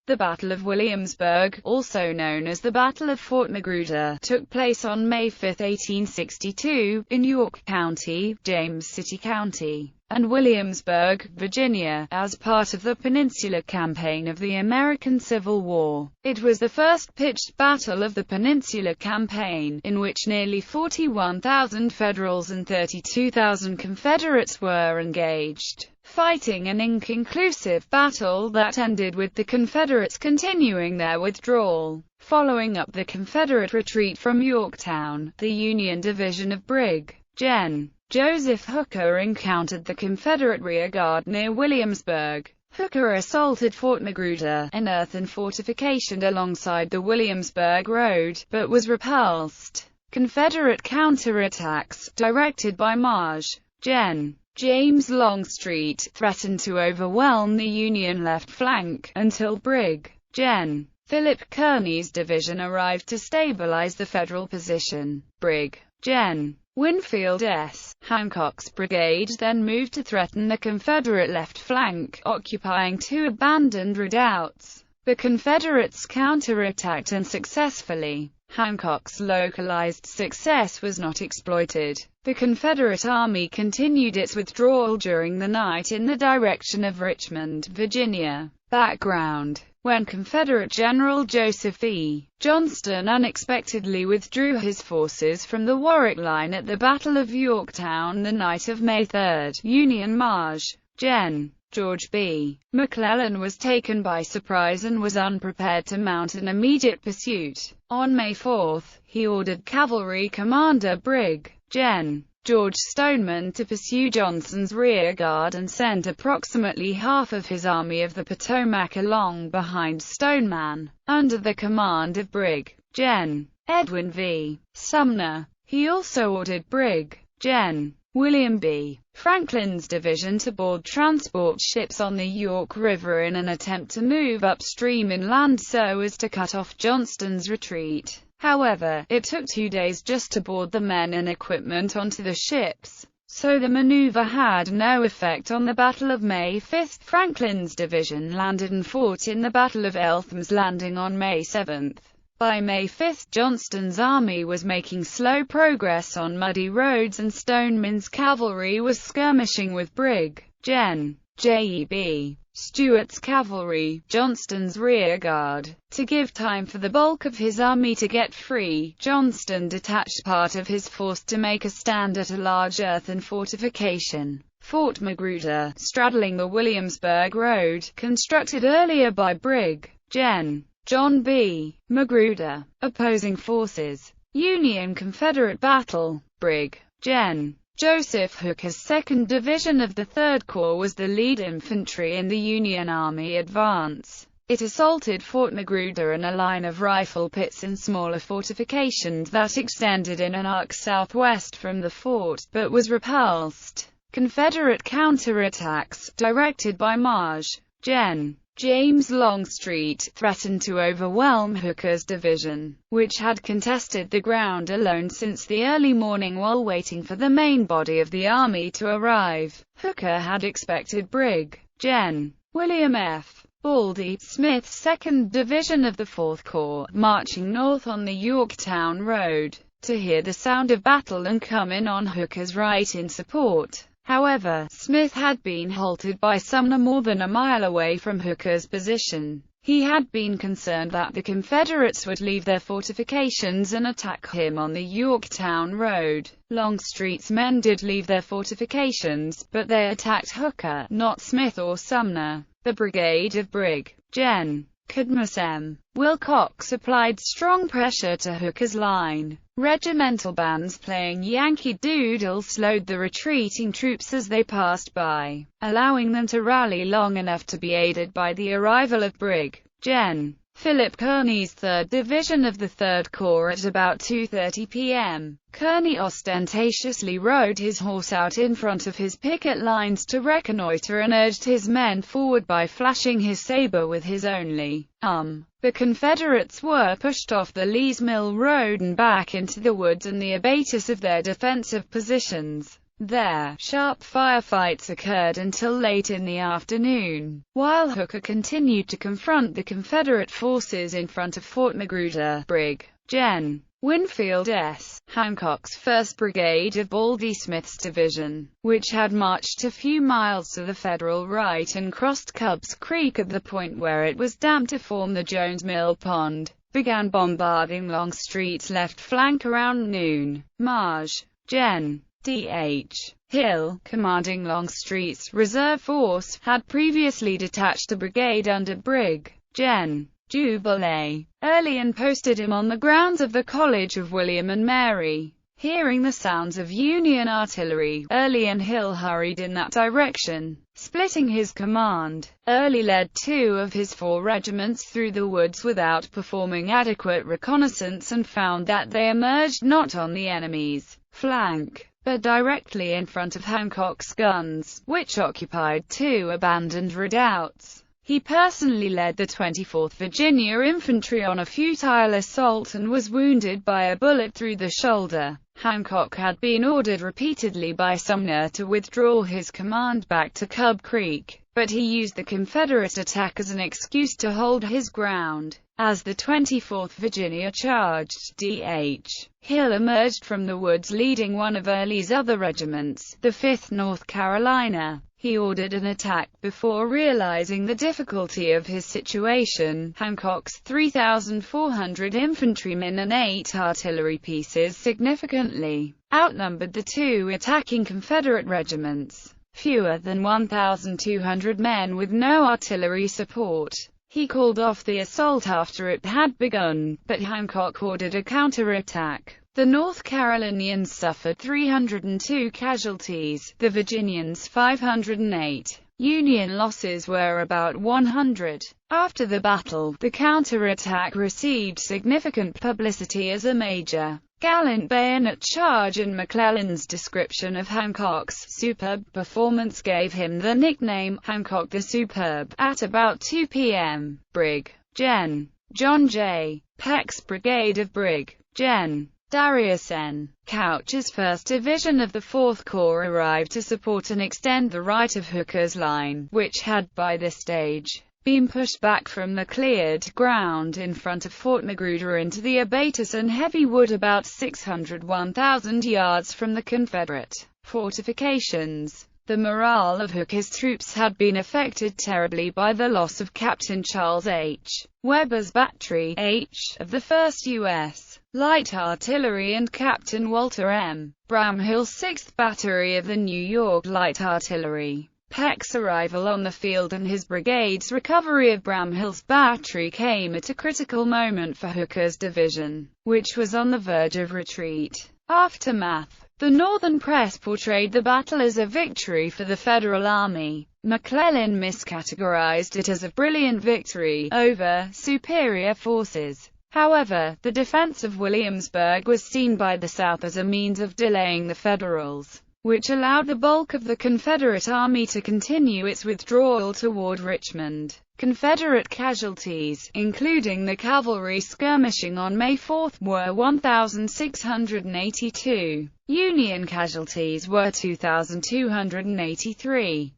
The Battle of Williamsburg, also known as the Battle of Fort Magruder, took place on May 5, 1862, in York County, James City County, and Williamsburg, Virginia, as part of the Peninsula Campaign of the American Civil War. It was the first pitched battle of the Peninsula Campaign, in which nearly 41,000 Federals and 32,000 Confederates were engaged, fighting an inconclusive battle that ended with the Confederates continuing their withdrawal. Following up the Confederate retreat from Yorktown, the Union division of Brig. Gen. Joseph Hooker encountered the Confederate rearguard near Williamsburg. Hooker assaulted Fort Magruder, an earthen fortification alongside the Williamsburg Road, but was repulsed. Confederate counterattacks, directed by Maj. Gen. James Longstreet, threatened to overwhelm the Union left flank, until Brig. Gen. Philip Kearny's division arrived to stabilize the Federal position. Brig. Gen. Winfield S. Hancock's brigade then moved to threaten the Confederate left flank, occupying two abandoned redoubts. The Confederates counterattacked unsuccessfully. Hancock's localized success was not exploited. The Confederate Army continued its withdrawal during the night in the direction of Richmond, Virginia. Background: when Confederate General Joseph E. Johnston unexpectedly withdrew his forces from the Warwick Line at the Battle of Yorktown the night of May 3, Union Maj. Gen. George B. McClellan was taken by surprise and was unprepared to mount an immediate pursuit. On May 4, he ordered Cavalry Commander Brig. Gen. George Stoneman to pursue Johnson's rearguard and sent approximately half of his Army of the Potomac along behind Stoneman, under the command of Brig. Gen. Edwin V. Sumner. He also ordered Brig. Gen. William B. Franklin's division to board transport ships on the York River in an attempt to move upstream inland so as to cut off Johnston's retreat. However, it took 2 days just to board the men and equipment onto the ships, so the maneuver had no effect on the Battle of May 5. Franklin's division landed and fought in the Battle of Eltham's Landing on May 7. By May 5, Johnston's army was making slow progress on muddy roads and Stoneman's cavalry was skirmishing with Brig. Gen. J.E.B. Stuart's cavalry, Johnston's rearguard. To give time for the bulk of his army to get free, Johnston detached part of his force to make a stand at a large earthen fortification, Fort Magruder, straddling the Williamsburg Road, constructed earlier by Brig. Gen. John B. Magruder. Opposing forces. Union-Confederate battle. Brig. Gen. Joseph Hooker's 2nd Division of the 3rd Corps was the lead infantry in the Union Army advance. It assaulted Fort Magruder and a line of rifle pits and smaller fortifications that extended in an arc southwest from the fort, but was repulsed. Confederate counterattacks, directed by Maj. Gen. James Longstreet, threatened to overwhelm Hooker's division, which had contested the ground alone since the early morning while waiting for the main body of the army to arrive. Hooker had expected Brig. Gen. William F. Baldy Smith's 2nd Division of the 4th Corps, marching north on the Yorktown Road, to hear the sound of battle and come in on Hooker's right in support. However, Smith had been halted by Sumner more than a mile away from Hooker's position. He had been concerned that the Confederates would leave their fortifications and attack him on the Yorktown Road. Longstreet's men did leave their fortifications, but they attacked Hooker, not Smith or Sumner. The brigade of Brig. Gen. Cadmus M. Wilcox applied strong pressure to Hooker's line. Regimental bands playing Yankee Doodle slowed the retreating troops as they passed by, allowing them to rally long enough to be aided by the arrival of Brig. Gen. Philip Kearny's 3rd Division of the 3rd Corps at about 2:30 p.m. Kearny ostentatiously rode his horse out in front of his picket lines to reconnoiter and urged his men forward by flashing his saber with his only arm. The Confederates were pushed off the Lee's Mill Road and back into the woods and the abatis of their defensive positions. There, sharp firefights occurred until late in the afternoon, while Hooker continued to confront the Confederate forces in front of Fort Magruder. Brig. Gen. Winfield S. Hancock's 1st Brigade of Baldy Smith's division, which had marched a few miles to the Federal right and crossed Cubs Creek at the point where it was dammed to form the Jones Mill Pond, began bombarding Longstreet's left flank around noon. Maj. Gen. D.H. Hill, commanding Longstreet's reserve force, had previously detached a brigade under Brig. Gen. Jubilee Early and posted him on the grounds of the College of William and Mary. Hearing the sounds of Union artillery, Early and Hill hurried in that direction, splitting his command. Early led 2 of his 4 regiments through the woods without performing adequate reconnaissance and found that they emerged not on the enemy's flank, but directly in front of Hancock's guns, which occupied 2 abandoned redoubts. He personally led the 24th Virginia Infantry on a futile assault and was wounded by a bullet through the shoulder. Hancock had been ordered repeatedly by Sumner to withdraw his command back to Cub Creek, but he used the Confederate attack as an excuse to hold his ground. As the 24th Virginia charged, D.H. Hill emerged from the woods leading one of Early's other regiments, the 5th North Carolina. He ordered an attack before realizing the difficulty of his situation. Hancock's 3,400 infantrymen and 8 artillery pieces significantly outnumbered the 2 attacking Confederate regiments. Fewer than 1,200 men with no artillery support. He called off the assault after it had begun, but Hancock ordered a counterattack. The North Carolinians suffered 302 casualties, the Virginians 508. Union losses were about 100. After the battle, the counterattack received significant publicity as a major, gallant bayonet charge, and McClellan's description of Hancock's superb performance gave him the nickname, Hancock the Superb. At about 2 p.m., Brig. Gen. John J. Peck's brigade of Brig. Gen. Darius N. Couch's 1st Division of the 4th Corps arrived to support and extend the right of Hooker's line, which had, by this stage, been pushed back from the cleared ground in front of Fort Magruder into the abatis and heavy wood about 1,000 yards from the Confederate fortifications. The morale of Hooker's troops had been affected terribly by the loss of Captain Charles H. Weber's Battery H of the 1st U.S. Light Artillery and Captain Walter M. Bramhill's 6th Battery of the New York Light Artillery. Peck's arrival on the field and his brigade's recovery of Bramhill's battery came at a critical moment for Hooker's division, which was on the verge of retreat. Aftermath. The Northern press portrayed the battle as a victory for the Federal Army. McClellan miscategorized it as a brilliant victory over superior forces. However, the defense of Williamsburg was seen by the South as a means of delaying the Federals, which allowed the bulk of the Confederate Army to continue its withdrawal toward Richmond. Confederate casualties, including the cavalry skirmishing on May 4, were 1,682. Union casualties were 2,283.